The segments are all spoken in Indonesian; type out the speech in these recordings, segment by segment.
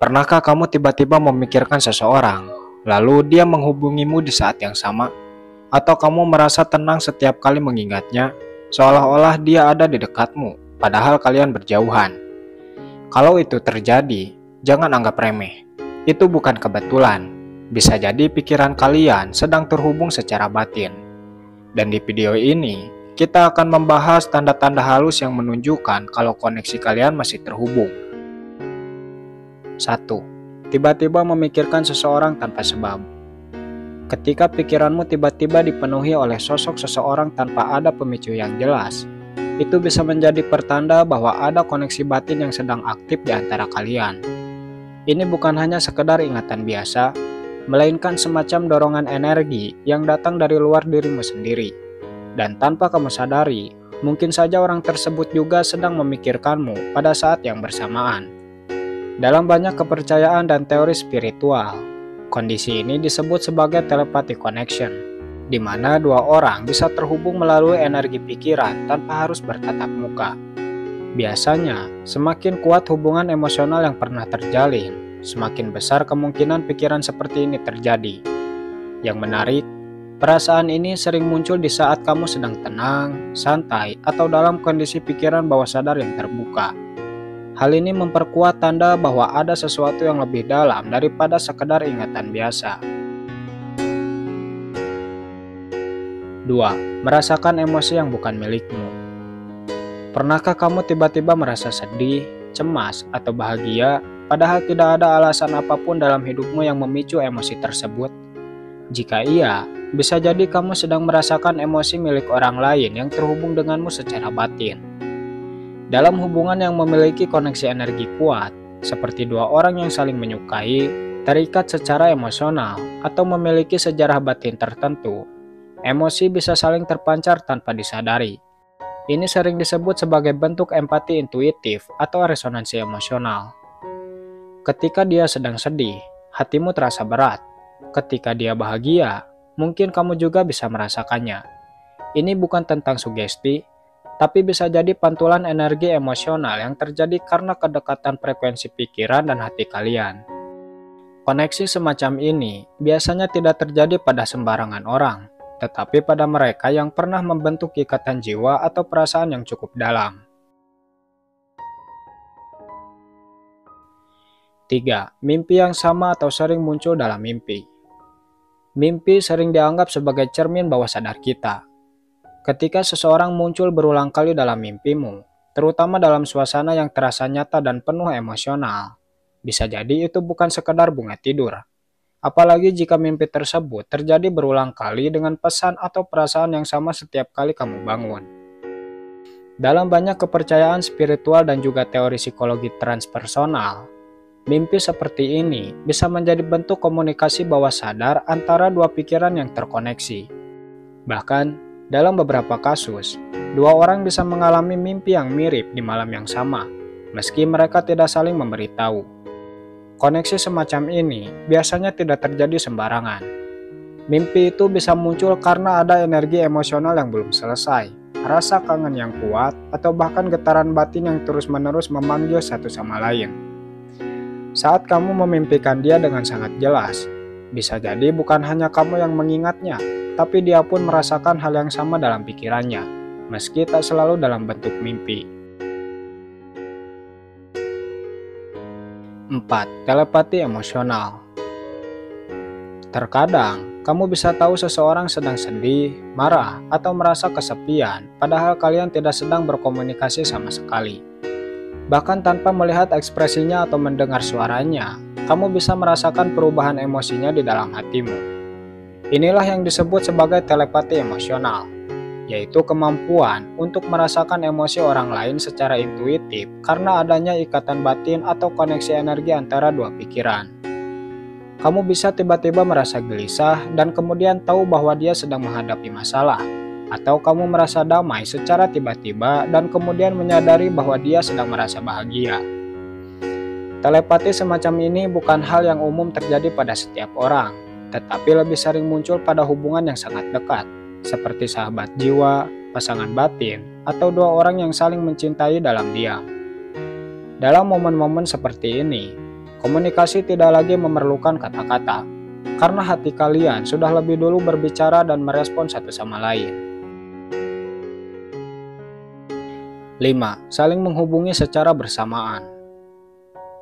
Pernahkah kamu tiba-tiba memikirkan seseorang, lalu dia menghubungimu di saat yang sama? Atau kamu merasa tenang setiap kali mengingatnya, seolah-olah dia ada di dekatmu, padahal kalian berjauhan? Kalau itu terjadi, jangan anggap remeh. Itu bukan kebetulan. Bisa jadi pikiran kalian sedang terhubung secara batin. Dan di video ini, kita akan membahas tanda-tanda halus yang menunjukkan kalau koneksi kalian masih terhubung. 1. Tiba-tiba memikirkan seseorang tanpa sebab. Ketika pikiranmu tiba-tiba dipenuhi oleh sosok seseorang tanpa ada pemicu yang jelas, itu bisa menjadi pertanda bahwa ada koneksi batin yang sedang aktif di antara kalian. Ini bukan hanya sekedar ingatan biasa, melainkan semacam dorongan energi yang datang dari luar dirimu sendiri. Dan tanpa kamu sadari, mungkin saja orang tersebut juga sedang memikirkanmu pada saat yang bersamaan. Dalam banyak kepercayaan dan teori spiritual, kondisi ini disebut sebagai telepathic connection, di mana dua orang bisa terhubung melalui energi pikiran tanpa harus bertatap muka. Biasanya, semakin kuat hubungan emosional yang pernah terjalin, semakin besar kemungkinan pikiran seperti ini terjadi. Yang menarik, perasaan ini sering muncul di saat kamu sedang tenang, santai, atau dalam kondisi pikiran bawah sadar yang terbuka. Hal ini memperkuat tanda bahwa ada sesuatu yang lebih dalam daripada sekedar ingatan biasa. 2. Merasakan emosi yang bukan milikmu. Pernahkah kamu tiba-tiba merasa sedih, cemas, atau bahagia, padahal tidak ada alasan apapun dalam hidupmu yang memicu emosi tersebut? Jika iya, bisa jadi kamu sedang merasakan emosi milik orang lain yang terhubung denganmu secara batin. Dalam hubungan yang memiliki koneksi energi kuat, seperti dua orang yang saling menyukai, terikat secara emosional, atau memiliki sejarah batin tertentu, emosi bisa saling terpancar tanpa disadari. Ini sering disebut sebagai bentuk empati intuitif atau resonansi emosional. Ketika dia sedang sedih, hatimu terasa berat. Ketika dia bahagia, mungkin kamu juga bisa merasakannya. Ini bukan tentang sugesti, tapi bisa jadi pantulan energi emosional yang terjadi karena kedekatan frekuensi pikiran dan hati kalian. Koneksi semacam ini biasanya tidak terjadi pada sembarangan orang, tetapi pada mereka yang pernah membentuk ikatan jiwa atau perasaan yang cukup dalam. 3. Mimpi yang sama atau sering muncul dalam mimpi. Mimpi sering dianggap sebagai cermin bawah sadar kita. Ketika seseorang muncul berulang kali dalam mimpimu, terutama dalam suasana yang terasa nyata dan penuh emosional, bisa jadi itu bukan sekedar bunga tidur. Apalagi jika mimpi tersebut terjadi berulang kali dengan pesan atau perasaan yang sama setiap kali kamu bangun. Dalam banyak kepercayaan spiritual dan juga teori psikologi transpersonal, mimpi seperti ini bisa menjadi bentuk komunikasi bawah sadar antara dua pikiran yang terkoneksi. Bahkan, dalam beberapa kasus, dua orang bisa mengalami mimpi yang mirip di malam yang sama, meski mereka tidak saling memberitahu. Koneksi semacam ini biasanya tidak terjadi sembarangan. Mimpi itu bisa muncul karena ada energi emosional yang belum selesai, rasa kangen yang kuat, atau bahkan getaran batin yang terus-menerus memanggil satu sama lain. Saat kamu memimpikan dia dengan sangat jelas, bisa jadi bukan hanya kamu yang mengingatnya, tapi dia pun merasakan hal yang sama dalam pikirannya, meski tak selalu dalam bentuk mimpi. 4. Telepati emosional. Terkadang, kamu bisa tahu seseorang sedang sedih, marah, atau merasa kesepian, padahal kalian tidak sedang berkomunikasi sama sekali. Bahkan tanpa melihat ekspresinya atau mendengar suaranya, kamu bisa merasakan perubahan emosinya di dalam hatimu. Inilah yang disebut sebagai telepati emosional, yaitu kemampuan untuk merasakan emosi orang lain secara intuitif karena adanya ikatan batin atau koneksi energi antara dua pikiran. Kamu bisa tiba-tiba merasa gelisah dan kemudian tahu bahwa dia sedang menghadapi masalah, atau kamu merasa damai secara tiba-tiba dan kemudian menyadari bahwa dia sedang merasa bahagia. Telepati semacam ini bukan hal yang umum terjadi pada setiap orang, tetapi lebih sering muncul pada hubungan yang sangat dekat, seperti sahabat jiwa, pasangan batin, atau dua orang yang saling mencintai dalam diam. Dalam momen-momen seperti ini, Komunikasi tidak lagi memerlukan kata-kata, karena hati kalian sudah lebih dulu berbicara dan merespon satu sama lain. 5. Saling menghubungi secara bersamaan.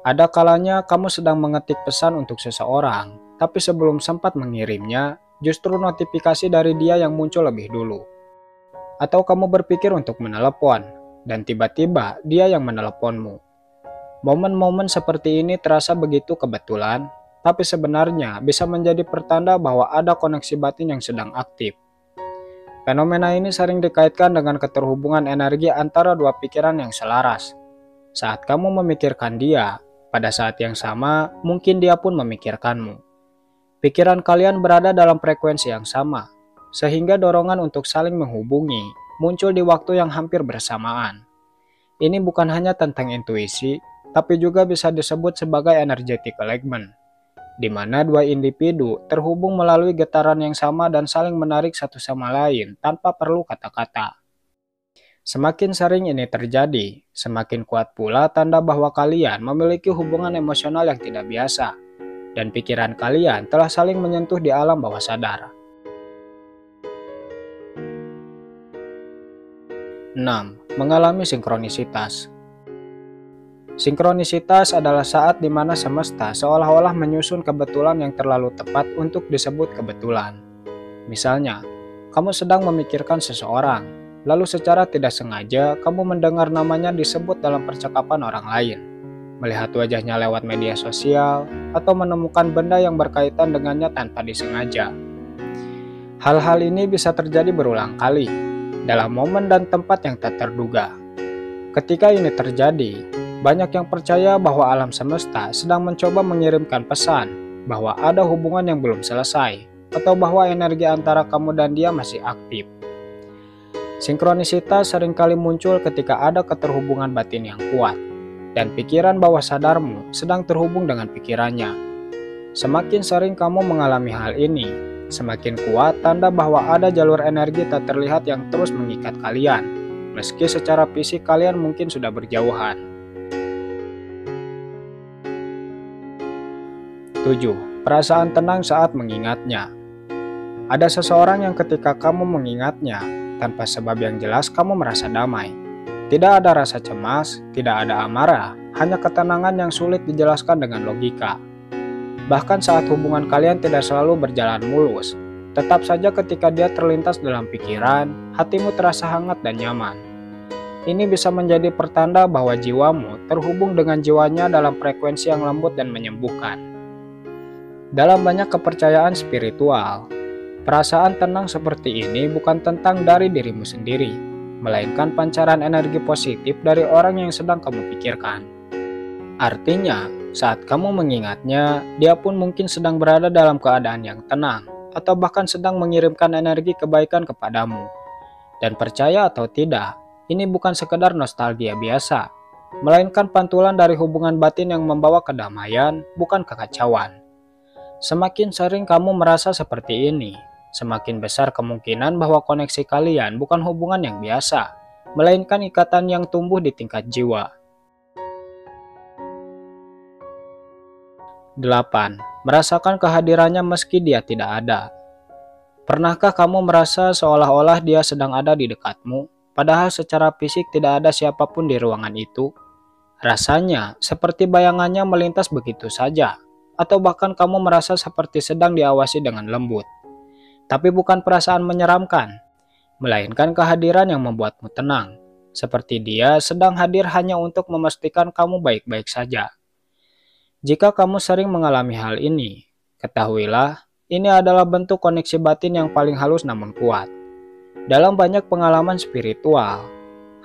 Ada kalanya kamu sedang mengetik pesan untuk seseorang, tapi sebelum sempat mengirimnya, justru notifikasi dari dia yang muncul lebih dulu. Atau kamu berpikir untuk menelepon, dan tiba-tiba dia yang meneleponmu. Momen-momen seperti ini terasa begitu kebetulan, tapi sebenarnya bisa menjadi pertanda bahwa ada koneksi batin yang sedang aktif. Fenomena ini sering dikaitkan dengan keterhubungan energi antara dua pikiran yang selaras. Saat kamu memikirkan dia, pada saat yang sama mungkin dia pun memikirkanmu. Pikiran kalian berada dalam frekuensi yang sama, sehingga dorongan untuk saling menghubungi muncul di waktu yang hampir bersamaan. Ini bukan hanya tentang intuisi, tapi juga bisa disebut sebagai energetic alignment, di mana dua individu terhubung melalui getaran yang sama dan saling menarik satu sama lain tanpa perlu kata-kata. Semakin sering ini terjadi, semakin kuat pula tanda bahwa kalian memiliki hubungan emosional yang tidak biasa, dan pikiran kalian telah saling menyentuh di alam bawah sadar. 6. Mengalami sinkronisitas. Sinkronisitas adalah saat di mana semesta seolah-olah menyusun kebetulan yang terlalu tepat untuk disebut kebetulan. Misalnya, kamu sedang memikirkan seseorang, lalu secara tidak sengaja kamu mendengar namanya disebut dalam percakapan orang lain, melihat wajahnya lewat media sosial, atau menemukan benda yang berkaitan dengannya tanpa disengaja. Hal-hal ini bisa terjadi berulang kali, dalam momen dan tempat yang tak terduga. Ketika ini terjadi, banyak yang percaya bahwa alam semesta sedang mencoba mengirimkan pesan bahwa ada hubungan yang belum selesai, atau bahwa energi antara kamu dan dia masih aktif. Sinkronisitas seringkali muncul ketika ada keterhubungan batin yang kuat, dan pikiran bawah sadarmu sedang terhubung dengan pikirannya. Semakin sering kamu mengalami hal ini, semakin kuat tanda bahwa ada jalur energi tak terlihat yang terus mengikat kalian, meski secara fisik kalian mungkin sudah berjauhan. 7. Perasaan tenang saat mengingatnya. Ada seseorang yang ketika kamu mengingatnya, tanpa sebab yang jelas kamu merasa damai. Tidak ada rasa cemas, tidak ada amarah, hanya ketenangan yang sulit dijelaskan dengan logika. Bahkan saat hubungan kalian tidak selalu berjalan mulus, tetap saja ketika dia terlintas dalam pikiran, hatimu terasa hangat dan nyaman. Ini bisa menjadi pertanda bahwa jiwamu terhubung dengan jiwanya dalam frekuensi yang lembut dan menyembuhkan. Dalam banyak kepercayaan spiritual, perasaan tenang seperti ini bukan tentang dari dirimu sendiri, melainkan pancaran energi positif dari orang yang sedang kamu pikirkan. Artinya, saat kamu mengingatnya, dia pun mungkin sedang berada dalam keadaan yang tenang, atau bahkan sedang mengirimkan energi kebaikan kepadamu. Dan percaya atau tidak, ini bukan sekedar nostalgia biasa, melainkan pantulan dari hubungan batin yang membawa kedamaian, bukan kekacauan. Semakin sering kamu merasa seperti ini, semakin besar kemungkinan bahwa koneksi kalian bukan hubungan yang biasa, melainkan ikatan yang tumbuh di tingkat jiwa. 8. Merasakan kehadirannya meski dia tidak ada. Pernahkah kamu merasa seolah-olah dia sedang ada di dekatmu, padahal secara fisik tidak ada siapapun di ruangan itu? Rasanya seperti bayangannya melintas begitu saja, atau bahkan kamu merasa seperti sedang diawasi dengan lembut. Tapi bukan perasaan menyeramkan, melainkan kehadiran yang membuatmu tenang, seperti dia sedang hadir hanya untuk memastikan kamu baik-baik saja. Jika kamu sering mengalami hal ini, ketahuilah ini adalah bentuk koneksi batin yang paling halus namun kuat. Dalam banyak pengalaman spiritual,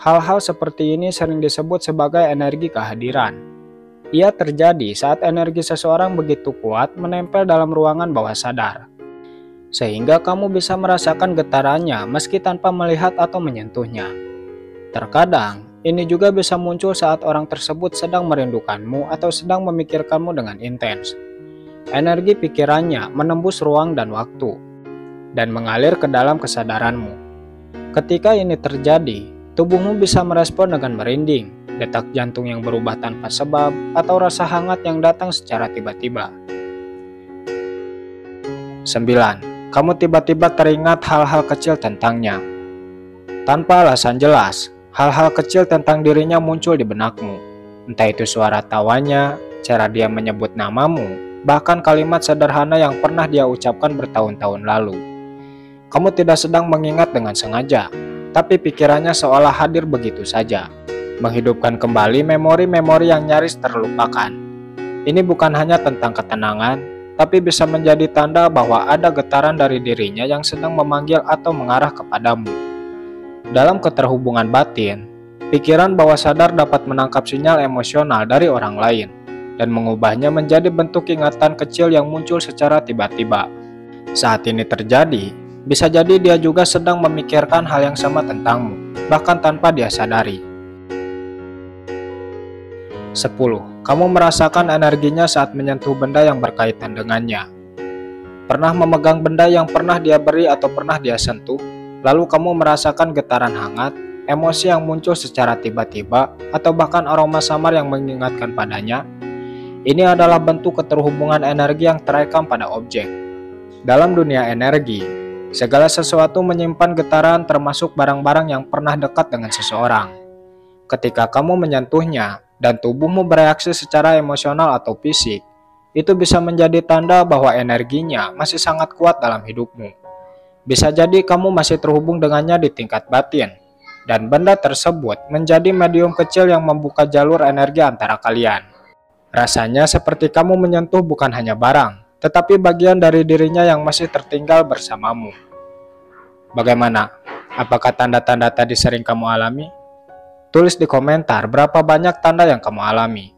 hal-hal seperti ini sering disebut sebagai energi kehadiran. Ia terjadi saat energi seseorang begitu kuat menempel dalam ruangan bawah sadar, sehingga kamu bisa merasakan getarannya meski tanpa melihat atau menyentuhnya. Terkadang, ini juga bisa muncul saat orang tersebut sedang merindukanmu atau sedang memikirkanmu dengan intens. Energi pikirannya menembus ruang dan waktu, dan mengalir ke dalam kesadaranmu. Ketika ini terjadi, tubuhmu bisa merespon dengan merinding, detak jantung yang berubah tanpa sebab, atau rasa hangat yang datang secara tiba-tiba. 9. Kamu tiba-tiba teringat hal-hal kecil tentangnya. Tanpa alasan jelas, hal-hal kecil tentang dirinya muncul di benakmu. Entah itu suara tawanya, cara dia menyebut namamu, bahkan kalimat sederhana yang pernah dia ucapkan bertahun-tahun lalu. Kamu tidak sedang mengingat dengan sengaja, tapi pikirannya seolah hadir begitu saja, menghidupkan kembali memori-memori yang nyaris terlupakan. Ini bukan hanya tentang ketenangan, tapi bisa menjadi tanda bahwa ada getaran dari dirinya yang sedang memanggil atau mengarah kepadamu. Dalam keterhubungan batin, pikiran bawah sadar dapat menangkap sinyal emosional dari orang lain dan mengubahnya menjadi bentuk ingatan kecil yang muncul secara tiba-tiba. Saat ini terjadi, bisa jadi dia juga sedang memikirkan hal yang sama tentangmu, bahkan tanpa dia sadari. 10. Kamu merasakan energinya saat menyentuh benda yang berkaitan dengannya. Pernah memegang benda yang pernah dia beri atau pernah dia sentuh, lalu kamu merasakan getaran hangat, emosi yang muncul secara tiba-tiba, atau bahkan aroma samar yang mengingatkan padanya. Ini adalah bentuk keterhubungan energi yang terekam pada objek. Dalam dunia energi, segala sesuatu menyimpan getaran termasuk barang-barang yang pernah dekat dengan seseorang. Ketika kamu menyentuhnya, dan tubuhmu bereaksi secara emosional atau fisik, itu bisa menjadi tanda bahwa energinya masih sangat kuat dalam hidupmu. Bisa jadi kamu masih terhubung dengannya di tingkat batin, dan benda tersebut menjadi medium kecil yang membuka jalur energi antara kalian. Rasanya seperti kamu menyentuh bukan hanya barang, tetapi bagian dari dirinya yang masih tertinggal bersamamu. Bagaimana? Apakah tanda-tanda tadi sering kamu alami? Tulis di komentar berapa banyak tanda yang kamu alami.